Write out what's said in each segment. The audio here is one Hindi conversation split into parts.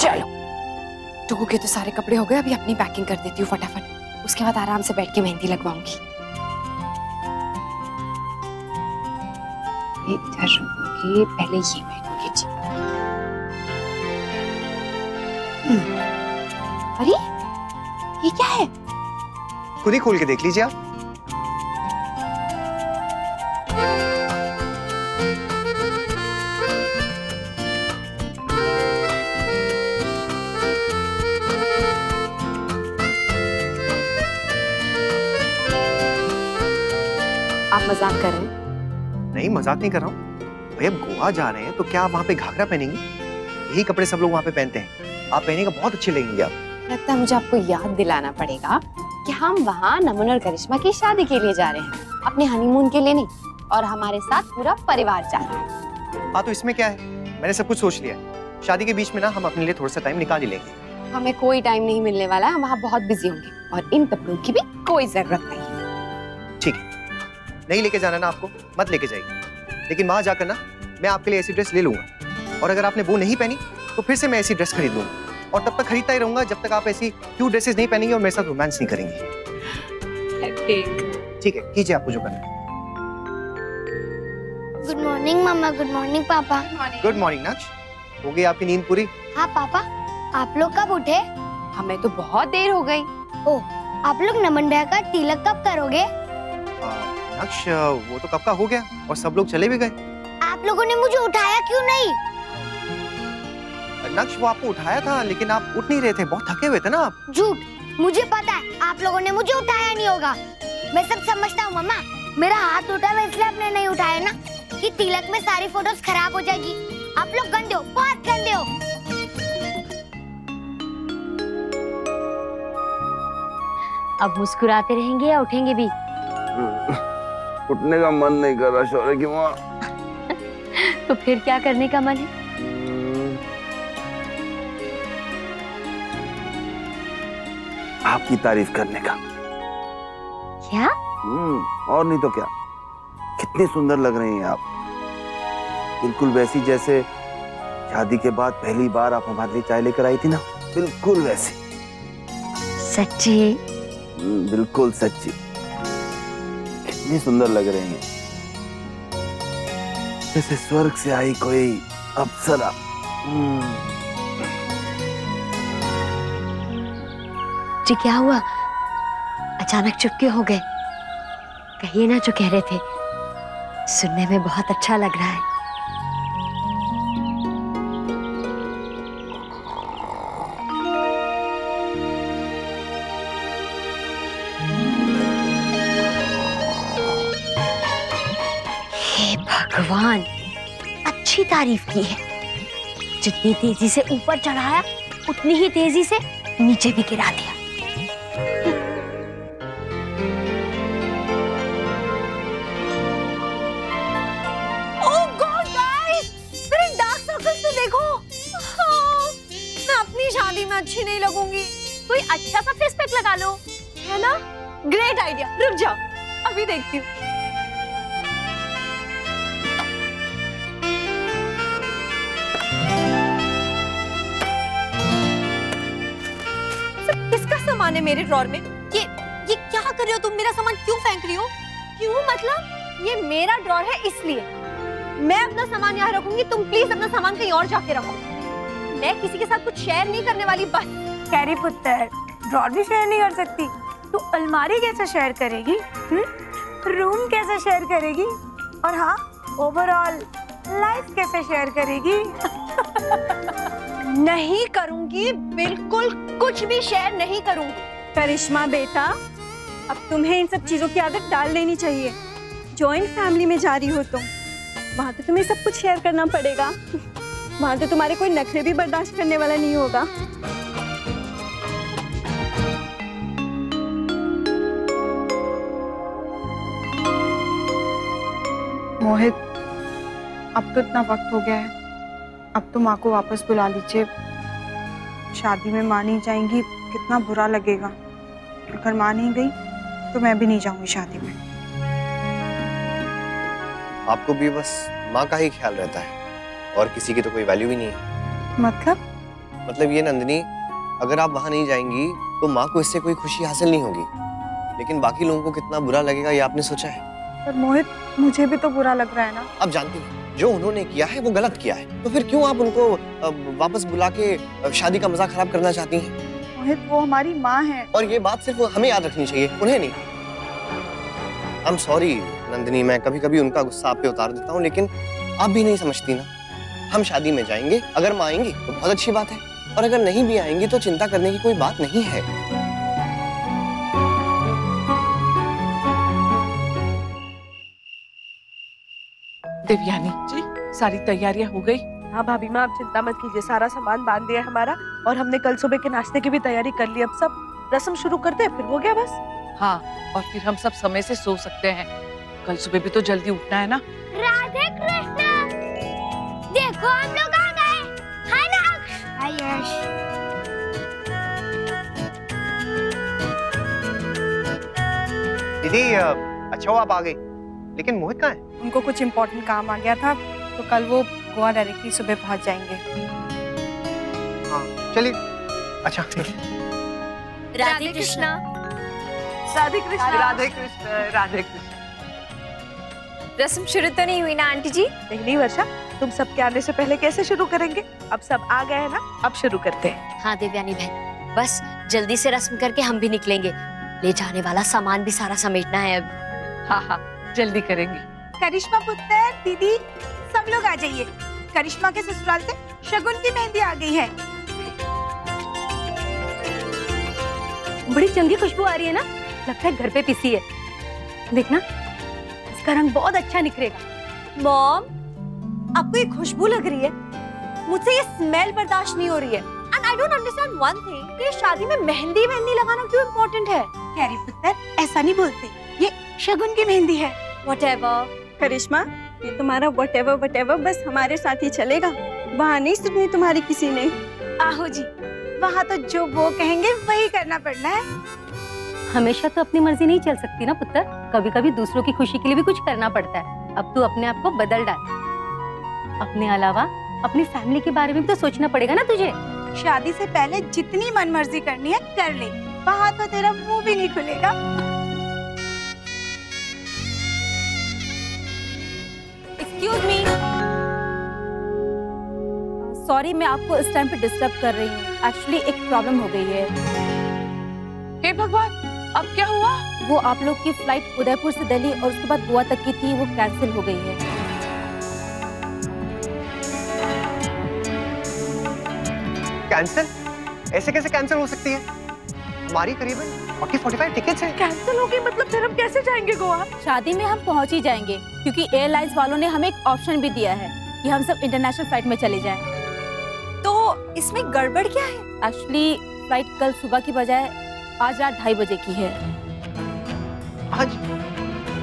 चलो, टुकू के तो सारे कपड़े हो गए, अभी अपनी पैकिंग कर देती हूँ फटाफट, उसके बाद आराम से बैठ के मेहंदी लगवाऊंगी। इधर रुकोगे, पहले ये पहनोगे जी। अरे ये क्या है? खुद ही खोल के देख लीजिए आप। आप मजाक कर रहे हैं? नहीं, मजाक नहीं कर रहा हूँ भाई। अब गोवा जा रहे हैं तो क्या आप वहाँ पे घाघरा पहनेंगी? यही कपड़े सब लोग वहाँ पे पहनते हैं, आप पहनेगा बहुत अच्छे लगेंगे आप। लगता है मुझे आपको याद दिलाना पड़ेगा कि हम वहाँ नमन और करिश्मा की शादी के लिए जा रहे हैं, अपने हनीमून के लिए नहीं, और हमारे साथ पूरा परिवार जा रहा है। हाँ तो इसमें क्या है, मैंने सब कुछ सोच लिया है। शादी के बीच में ना हम अपने लिए थोड़ा सा टाइम निकाल ही लेंगे। हमें कोई टाइम नहीं मिलने वाला है, हम वहाँ बहुत बिजी होंगे और इन कपड़ों की भी कोई जरूरत नहीं है। ठीक है, नहीं लेके जाना ना आपको, मत लेके जाइए, लेकिन वहां जाकर ना मैं आपके लिए ऐसी ड्रेस ले लूंगा, और अगर आपने वो नहीं पहनी तो फिर से मैं ऐसी ड्रेस खरीद लूंगा, और तब तक खरीदता ही रहूंगा जब तक आप ऐसी क्यूट ड्रेसेस नहीं पहनेंगे और मेरे साथ रोमांस नहीं करेंगी। ठीक है, कीजिए आपको जो करना है। गुड मॉर्निंग मम्मा, गुड मॉर्निंग पापा। गुड मॉर्निंग नक्श, हो गई आपकी नींद पूरी? हाँ पापा, आप लोग कब उठे? हमें तो बहुत देर हो गई। ओह, आप लोग नमन भैया का तिलक कब करोगे? नक्श, वो तो कब का हो गया और सब लोग चले भी गए। आप लोगों ने मुझे उठाया क्यों नहीं? नक्श, वो आपको उठाया था लेकिन आप उठ नहीं रहे थे, बहुत थके हुए थे ना आप। झूठ, मुझे पता है आप लोगों ने मुझे उठाया नहीं होगा। मैं सब समझता हूँ मम्मा, मेरा हाथ टूटा है इसलिए आपने नहीं उठाया ना, कि तिलक में सारी फोटोज खराब हो जाएगी। आप लोग गंदे हो, बहुत गंदे हो। अब मुस्कुराते रहेंगे या उठेंगे भी? उठने का मन नहीं कर रहा शौर्य की माँ। तो फिर क्या करने का मन है? आपकी तारीफ करने का। क्या? और नहीं तो क्या। कितनी सुंदर लग रही हैं आप, बिल्कुल वैसी जैसे शादी के बाद पहली बार आप हमारे लिए चाय लेकर आई थी ना, बिल्कुल वैसी। सच्ची? बिल्कुल सच्ची। कितनी सुंदर लग रही हैं, जैसे स्वर्ग से आई कोई अप्सरा। जी क्या हुआ, अचानक चुप क्यों हो गए? कहिए ना जो कह रहे थे, सुनने में बहुत अच्छा लग रहा है। हे भगवान, अच्छी तारीफ की है। जितनी तेजी से ऊपर चढ़ाया उतनी ही तेजी से नीचे भी गिरा दिया। ओह गॉड गाइस, मेरे डार्क सर्कल्स तो देखो। मैं अपनी शादी में अच्छी नहीं लगूंगी। कोई अच्छा सा फेस पैक लगा लो, है ना? ग्रेट आइडिया, रुक जाओ, अभी देखती हूँ। किसका सामान है मेरे ड्रॉर में? ये क्या कर रहे हो तुम? मेरा सामान क्यों फेंक रही हो? क्यों मतलब? ये मेरा ड्रॉर है इसलिए मैं अपना सामान यहाँ रखूंगी, तुम प्लीज अपना सामान कहीं और जाके रखो। मैं किसी के साथ कुछ शेयर नहीं करने वाली बस। कैरी पुत्र, ड्रॉर भी शेयर नहीं कर सकती तो अलमारी कैसे शेयर करेगी? रूम कैसे शेयर करेगी? और हाँ, ओवरऑल लाइफ कैसे शेयर करेगी? नहीं करूंगी, बिल्कुल कुछ भी शेयर नहीं करूंगी। करिश्मा बेटा, अब तुम्हें इन सब चीजों की आदत डाल देनी चाहिए। जॉइंट फैमिली में जा रही हो तुम, वहाँ तो तुम्हें सब कुछ शेयर करना पड़ेगा। वहाँ तो तुम्हारे कोई नखरे भी बर्दाश्त करने वाला नहीं होगा। मोहित, अब तो इतना वक्त हो गया है, अब तो माँ को वापस बुला लीजिए। शादी में माँ नहीं जाएंगी, कितना बुरा लगेगा। अगर माँ नहीं गई तो मैं भी नहीं जाऊंगी शादी में। आपको भी बस माँ का ही ख्याल रहता है और किसी की तो कोई वैल्यू ही नहीं है। मतलब? मतलब ये नंदिनी, अगर आप वहां नहीं जाएंगी तो माँ को इससे कोई खुशी हासिल नहीं होगी, लेकिन बाकी लोगों को कितना बुरा लगेगा ये आपने सोचा है? पर मोहित, मुझे भी तो बुरा लग रहा है ना। आप जानती हैं जो उन्होंने किया है वो गलत किया है, तो फिर क्यों आप उनको वापस बुला के शादी का मजा खराब करना चाहती हैं? मोहित, वो हमारी माँ है। और ये बात सिर्फ हमें याद रखनी चाहिए, उन्हें नहीं। आई एम सॉरी नंदिनी, मैं कभी कभी उनका गुस्सा आप पे उतार देता हूँ, लेकिन आप भी नहीं समझती ना। हम शादी में जाएंगे, अगर माँ आएंगी तो बहुत अच्छी बात है, और अगर नहीं भी आएंगी तो चिंता करने की कोई बात नहीं है। देवयानी जी, सारी तैयारियां हो गई? हाँ भाभी माँ, आप चिंता मत कीजिए, सारा सामान बांध दिया है हमारा, और हमने कल सुबह के नाश्ते की भी तैयारी कर ली। अब सब रस्म शुरू करते हैं, फिर हो गया बस। हाँ, और फिर हम सब समय से सो सकते हैं, कल सुबह भी तो जल्दी उठना है ना। राधे कृष्ण, देखो हम लोग आ गए। हाय ना, हाय यश। दीदी अच्छा हुआ आप आ गई, लेकिन मोहित कहाँ है? उनको कुछ इम्पोर्टेंट काम आ गया था, तो कल वो गोवा डायरेक्टली सुबह पहुंच जाएंगे। हाँ चलिए। अच्छा राधे कृष्णा। राधे कृष्ण। राधे कृष्ण, राधे कृष्ण। रस्म शुरू तो नहीं हुई ना आंटी जी? नहीं वर्षा, तुम सबके आने से पहले कैसे शुरू करेंगे? अब सब आ गए हैं ना, अब शुरू करते हैं। हाँ देवयानी बहन, बस जल्दी से रस्म करके हम भी निकलेंगे, ले जाने वाला सामान भी सारा समेटना है अब। हाँ हाँ, जल्दी करेंगे। करिश्मा पुत्र, दीदी, सब लोग आ जाइए। करिश्मा के ससुराल से शगुन की मेहंदी आ गई है। बड़ी चंगी खुशबू आ रही है ना, लगता है घर पे पिसी है। देखना, इसका रंग बहुत अच्छा निखरेगा। मॉम, आपको ये खुशबू लग रही है, मुझसे ये स्मेल बर्दाश्त नहीं हो रही है। And I don't understand one thing, ये शादी में मेहंदी लगाना क्यों इम्पोर्टेंट है? कैरी पुत्र, ऐसा नहीं बोलते, ये शगुन की मेहंदी है। व्हाटएवर। करिश्मा, ये तुम्हारा व्हाटएवर बस हमारे साथ ही चलेगा, वहाँ नहीं सुननी तुम्हारी किसी ने। आहो जी, वहाँ तो जो वो कहेंगे वही करना पड़ना है। हमेशा तो अपनी मर्जी नहीं चल सकती ना पुत्र, कभी कभी दूसरों की खुशी के लिए भी कुछ करना पड़ता है। अब तू अपने आप को बदल डाल, अपने अलावा अपनी फैमिली के बारे में तो सोचना पड़ेगा ना तुझे। शादी से पहले जितनी मनमर्जी करनी है कर ले, वहाँ तो तेरा मुंह भी नहीं खुलेगा। एक्सक्यूज मी, सॉरी मैं आपको इस टाइम पे डिस्टर्ब कर रही हूँ। एक्चुअली एक प्रॉब्लम हो गई है। हे भगवान, अब क्या हुआ? वो आप लोग की फ्लाइट उदयपुर से दिल्ली और उसके बाद गोवा तक की थी, वो कैंसिल हो गई है। कैंसिल? ऐसे कैसे कैंसिल हो सकती है? हमारी करीबन 40-45 टिकट्स हैं। कैंसिल हो गई मतलब फिर हम कैसे जाएंगे गोवा? शादी में हम पहुंच ही जाएंगे, क्योंकि एयरलाइंस वालों ने हमें एक ऑप्शन भी दिया है कि हम सब इंटरनेशनल फ्लाइट में चले जाएं। तो इसमें गड़बड़ क्या है? एक्चुअली फ्लाइट कल सुबह की बजाय आज रात 2:30 बजे की है। आज?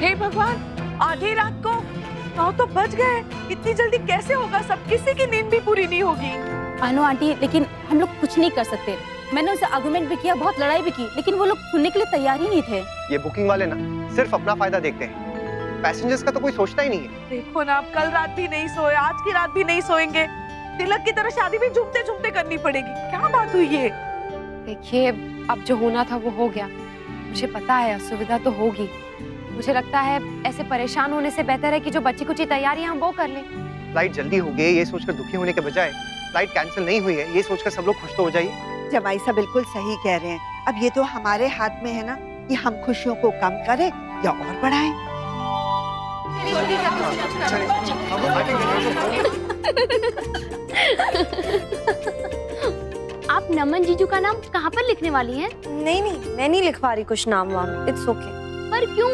हे भगवान, आधी रात को 9 तो बज गए, इतनी जल्दी कैसे होगा? सब किसी की नींद भी पूरी नहीं होगी। आई नो आंटी, लेकिन हम लोग कुछ नहीं कर सकते। मैंने उनसे आर्गुमेंट भी किया, बहुत लड़ाई भी की, लेकिन वो लोग सुनने के लिए तैयार ही नहीं थे। ये बुकिंग वाले ना सिर्फ अपना फायदा देखते हैं, पैसेंजर्स का तो कोई सोचता ही नहीं है। देखो ना, आप कल रात भी नहीं सोए, आज की रात भी नहीं सोएंगे। तिलक की तरह शादी भी झूमते झूमते करनी पड़ेगी। क्या बात हुई है? देखिए, अब जो होना था वो हो गया। मुझे पता है असुविधा तो होगी, मुझे लगता है ऐसे परेशान होने से बेहतर है कि जो बच्ची कुछ तैयारियां हम वो कर लें। फ्लाइट जल्दी हो गई ये सोचकर दुखी होने के बजाय फ्लाइट कैंसिल नहीं हुई है ये सोचकर सब लोग खुश तो हो जाइए। जमाई साहब बिल्कुल सही कह रहे हैं। अब ये तो हमारे हाथ में है ना कि हम खुशियों को कम करें या और बढ़ाएं। आप नमन जीजू का नाम कहाँ पर लिखने वाली हैं? नहीं, मैं नहीं लिखवा रही कुछ नाम वाम, इट्स ओके। पर क्यों?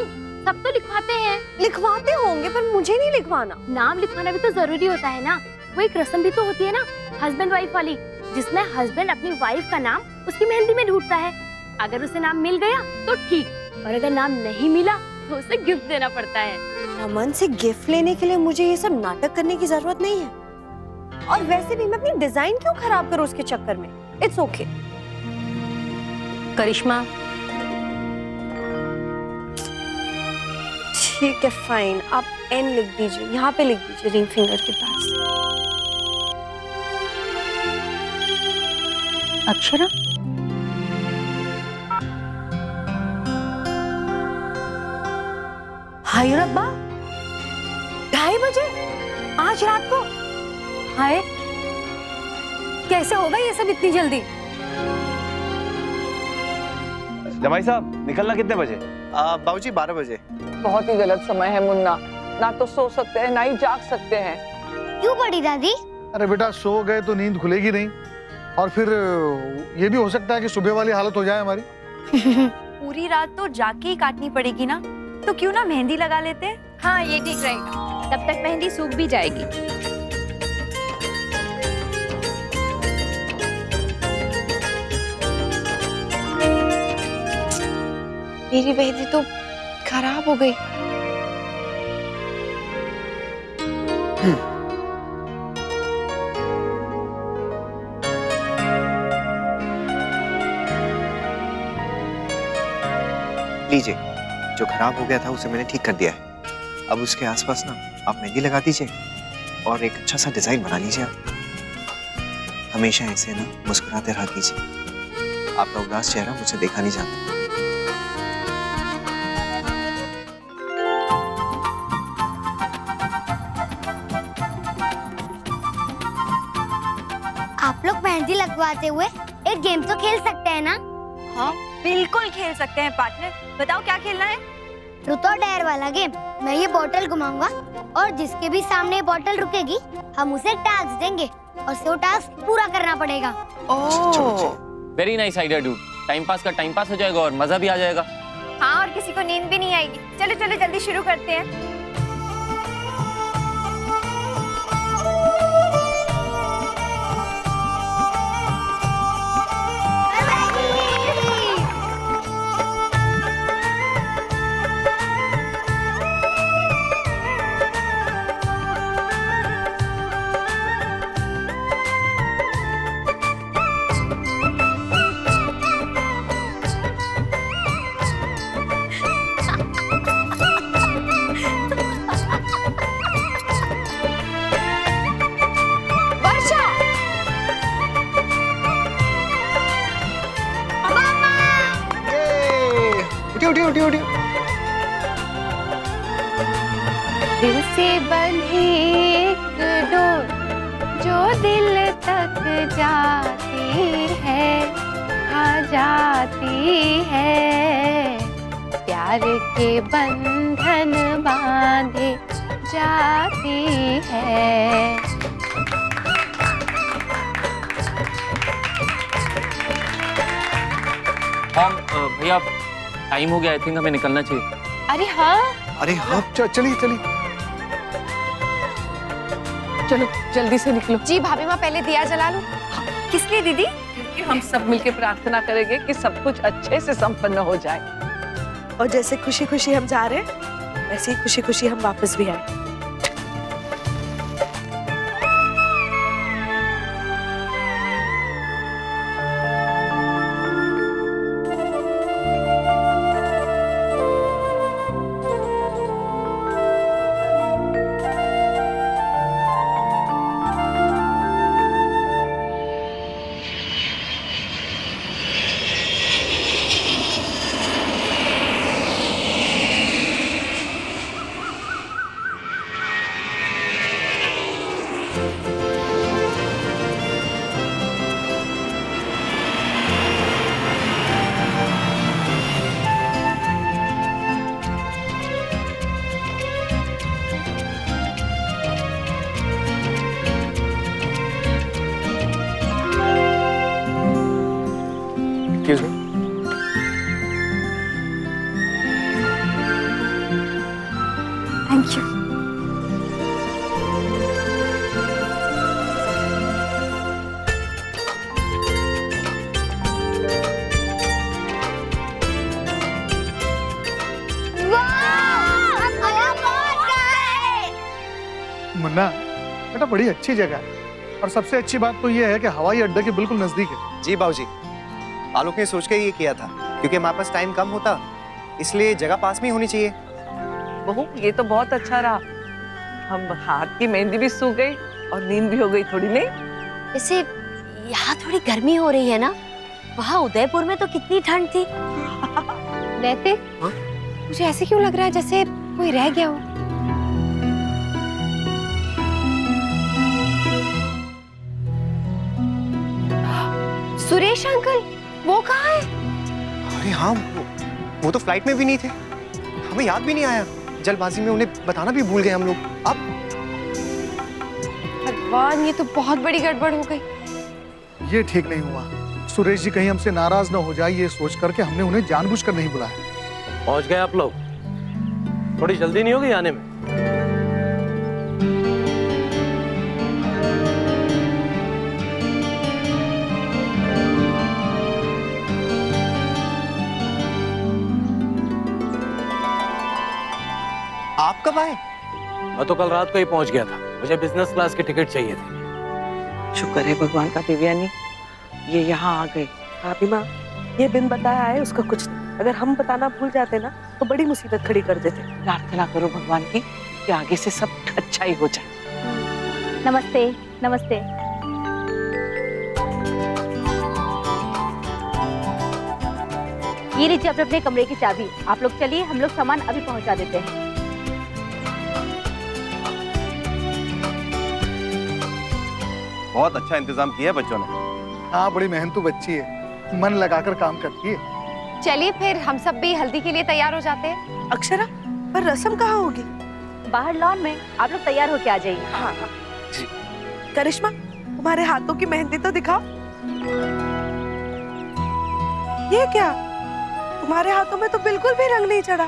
सब तो लिखवाते हैं। लिखवाते होंगे पर मुझे नहीं लिखवाना। नाम लिखवाना भी तो जरूरी होता है ना, वो एक रस्म भी तो होती है ना, हस्बैंड वाइफ वाली, जिसमें हस्बैंड अपनी वाइफ का नाम उसकी मेहंदी में ढूंढता है। अगर उसे नाम मिल गया तो ठीक, और अगर नाम नहीं मिला तो उसे गिफ्ट देना पड़ता है। नमन से गिफ्ट लेने के लिए मुझे ये सब नाटक करने की जरूरत नहीं है, और वैसे भी मैं अपनी डिजाइन क्यों खराब करूं उसके चक्कर में। It's okay. करिश्मा, ठीक है फाइन, आप एन लिख दीजिए, यहाँ पे लिख दीजिए रिंग फिंगर के पास। अक्षरा? हाय रब्बा, 2:30 बजे आज रात को? हाय, कैसे होगा ये सब इतनी जल्दी? जमाई साहब निकलना कितने बजे? बाबूजी 12 बजे। बहुत ही गलत समय है मुन्ना, ना तो सो सकते हैं ना ही जाग सकते हैं। क्यों बड़ी दादी? अरे बेटा, सो गए तो नींद खुलेगी नहीं, और फिर ये भी हो सकता है कि सुबह वाली हालत हो जाए हमारी। पूरी रात तो जाके ही काटनी पड़ेगी ना, तो क्यों ना मेहंदी लगा लेते हैं? हाँ ये ठीक रहेगा, तब तक मेहंदी सूख भी जाएगी। मेरी मेहंदी तो खराब हो गई। लीजिए, जो खराब हो गया था उसे मैंने ठीक कर दिया है। अब उसके आसपास ना आप मेहंदी लगा दीजिए और एक अच्छा सा डिजाइन बना लीजिए। आप हमेशा ऐसे ना मुस्कुराते रहा कीजिए, आपका उदास चेहरा मुझसे देखा नहीं जाता। आप लोग मेहंदी लगवाते हुए एक गेम तो खेल सकते हैं ना? हाँ बिल्कुल खेल सकते हैं पार्टनर, बताओ क्या खेलना है? ट्रूथ और डेयर वाला गेम। मैं ये बॉटल घुमाऊंगा और जिसके भी सामने ये बॉटल रुकेगी हम उसे टास्क देंगे और उसे वो टास्क पूरा करना पड़ेगा। Very nice idea dude, time pass का टाइम पास हो जाएगा और मजा भी आ जाएगा। हाँ, और किसी को नींद भी नहीं आएगी। चलो चलो जल्दी शुरू करते हैं। दिल से बंधी एक डोर जो दिल तक जाती है, हाँ जाती है, प्यार के बंधन बांधे जाती है। हाँ भैया, टाइम हो गया, आई थिंक हमें निकलना चाहिए। अरे हाँ, अरे हाँ, चलिए चलिए, चलो जल्दी से निकलो। जी भाभी माँ पहले दिया जला लो। किस लिए दीदी? क्योंकि हम सब मिलके प्रार्थना करेंगे कि सब कुछ अच्छे से संपन्न हो जाए, और जैसे खुशी खुशी हम जा रहे हैं वैसे ही खुशी खुशी हम वापस भी आए। Excuse me. Thank you. Munna बेटा, बड़ी अच्छी जगह है, और सबसे अच्छी बात तो ये है कि हवाई अड्डे के बिल्कुल नजदीक है। जी बाबूजी, आलोक ने सोच के ये किया था, क्योंकि हमारे पास टाइम कम होता, इसलिए जगह पास में ही होनी चाहिए। बहू ये तो बहुत अच्छा रहा, हम हाथ की मेहंदी भी सूख गई और नींद भी हो गई थोड़ी, नहीं? वैसे यहाँ थोड़ी गर्मी हो रही है ना, वहाँ उदयपुर में तो कितनी ठंड थी। नैतिक, मुझे ऐसे क्यों लग रहा है जैसे कोई रह गया हो। सुरेश अंकल, वो कहाँ है? अरे हाँ, वो तो फ्लाइट में भी नहीं थे, हमें याद भी नहीं आया, जल्दबाजी में उन्हें बताना भी भूल गए हम लोग। अब भगवान, ये तो बहुत बड़ी गड़बड़ हो गई। ये ठीक नहीं हुआ। सुरेश जी कहीं हमसे नाराज ना हो जाए, ये सोच करके हमने उन्हें जानबूझकर नहीं बुलाया। पहुंच गए आप लोग? थोड़ी जल्दी नहीं होगी आने में? आप कब आए? मैं तो कल रात को ही पहुंच गया था, मुझे बिजनेस क्लास की टिकट चाहिए थी। शुक्र है भगवान का देवयानी, ये यहाँ आ गए। भाभी माँ, ये बिन बताया है उसका कुछ नहीं। अगर हम बताना भूल जाते ना तो बड़ी मुसीबत खड़ी कर देते। प्रार्थना करो भगवान की कि आगे से सब अच्छा ही हो जाए। नमस्ते। नमस्ते। ये लीजिए अपने अपने कमरे की चाबी। आप लोग चलिए, हम लोग सामान अभी पहुंचा देते हैं। बहुत अच्छा इंतजाम किया है बच्चों ने। हाँ, बड़ी मेहनतू बच्ची है, मन लगाकर काम करती है। चलिए फिर हम सब भी हल्दी के लिए तैयार हो जाते हैं। अक्षरा, पर रस्म कहाँ होगी? बाहर लॉन में, आप लोग तैयार होके आ जाइए। हाँ हाँ जी। करिश्मा, तुम्हारे हाथों की मेहंदी तो दिखाओ। ये क्या, तुम्हारे हाथों में तो बिल्कुल भी रंग नहीं चढ़ा,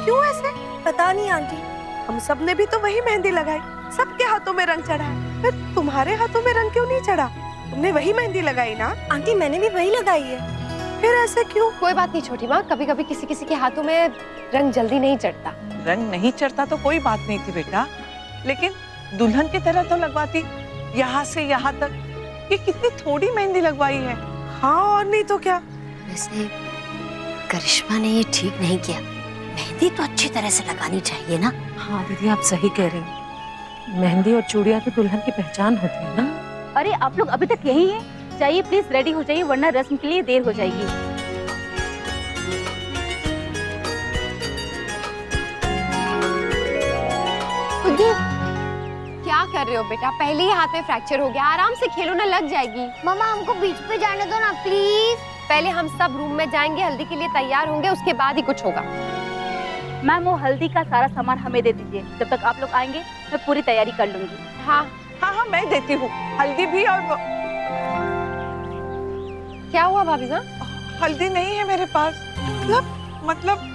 क्यों ऐसे? पता नहीं आंटी, हम सब ने भी तो वही मेहंदी लगाई, सबके हाथों में रंग चढ़ा है, फिर तुम्हारे हाथों में रंग क्यों नहीं चढ़ा? तुमने वही मेहंदी लगाई ना? आंटी मैंने भी वही लगाई है। फिर ऐसे क्यों? कोई बात नहीं छोटी माँ, कभी कभी किसी किसी के हाथों में रंग जल्दी नहीं चढ़ता। रंग नहीं चढ़ता तो कोई बात नहीं थी बेटा, लेकिन दुल्हन की तरह तो लगवाती, यहाँ से यहाँ तक। ये कितनी थोड़ी मेहंदी लगवाई है। हाँ, और नहीं तो क्या। वैसे करिश्मा ने ये ठीक नहीं किया, मेहंदी तो अच्छी तरह से लगानी चाहिए ना। हाँ दीदी, आप सही कह रही हैं, मेहंदी और चूड़ियाँ तो दुल्हन की पहचान होती है ना। अरे आप लोग अभी तक यही हैं? जाइए प्लीज, रेडी हो जाइए, वरना रस्म के लिए देर हो जाएगी। क्या कर रहे हो बेटा? पहले ही हाथ में फ्रैक्चर हो गया, आराम से खेलो ना, लग जाएगी। मम्मा हमको बीच पे जाने दो ना प्लीज। पहले हम सब रूम में जाएंगे, हल्दी के लिए तैयार होंगे, उसके बाद ही कुछ होगा। मैम, वो हल्दी का सारा सामान हमें दे दीजिए, जब तक आप लोग आएंगे मैं पूरी तैयारी कर लूंगी। हाँ हाँ हाँ, मैं देती हूँ हल्दी भी। और क्या हुआ भाभी माँ? हल्दी नहीं है मेरे पास। मतलब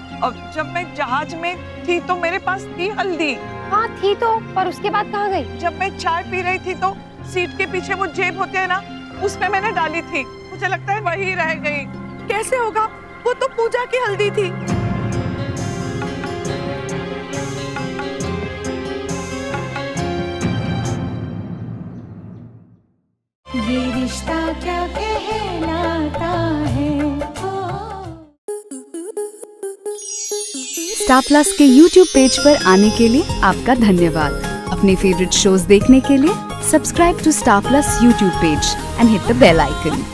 जब मैं जहाज में थी तो मेरे पास थी हल्दी। हाँ थी तो, पर उसके बाद कहाँ गई? जब मैं चाय पी रही थी तो सीट के पीछे वो जेब होते हैं ना, उसमें मैंने डाली थी, मुझे लगता है वही रह गई। कैसे होगा, वो तो पूजा की हल्दी थी। ये रिश्ता क्या कहलाता है। स्टार प्लस के YouTube पेज पर आने के लिए आपका धन्यवाद। अपने फेवरेट शोज देखने के लिए subscribe to Star Plus YouTube page and hit the bell icon.